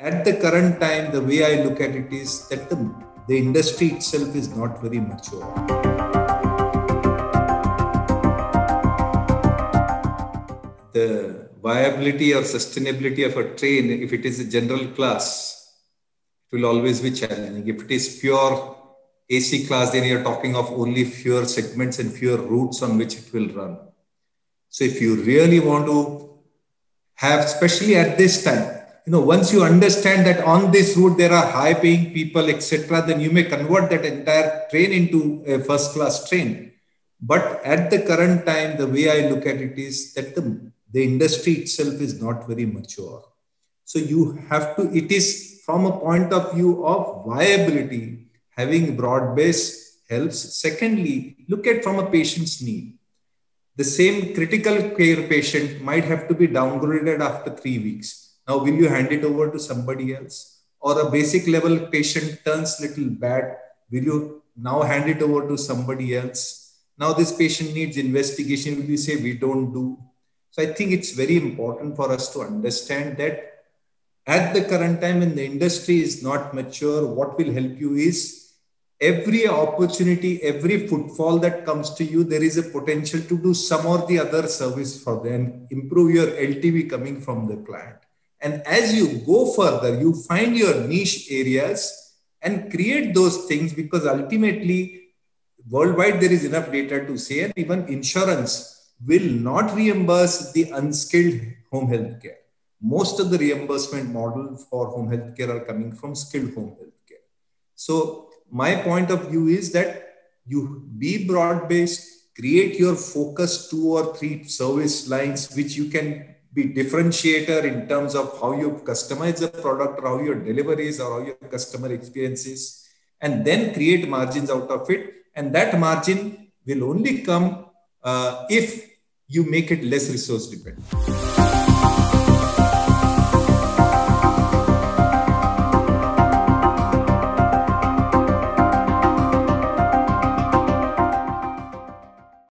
at the current time, the way I look at it is that the industry itself is not very mature. The viability or sustainability of a train, if it is a general class, it will always be challenging. If it is pure AC class, then you're talking of only fewer segments and fewer routes on which it will run. So if you really want to have, especially at this time, once you understand that on this route there are high paying people, etc., then you may convert that entire train into a first class train. But at the current time, the way I look at it is that the industry itself is not very mature. So you have to, it is from a point of view of viability, having broad base helps. Secondly, look at from a patient's need. The same critical care patient might have to be downgraded after 3 weeks. Now, will you hand it over to somebody else? Or a basic level patient turns little bad. Will you now hand it over to somebody else? Now this patient needs investigation. Will you say we don't do? So I think it's very important for us to understand that at the current time when the industry is not mature, what will help you is every opportunity, every footfall that comes to you, there is a potential to do some or the other service for them, improve your LTV coming from the client. And as you go further, you find your niche areas and create those things, because ultimately, worldwide, there is enough data to say, and even insurance will not reimburse the unskilled home health care. Most of the reimbursement model for home health care are coming from skilled home health care. So my point of view is that you be broad-based, create your focus 2 or 3 service lines, which you can be differentiator in terms of how you customize the product, or how your delivery is, or how your customer experience is, and then create margins out of it. And that margin will only come if you make it less resource dependent.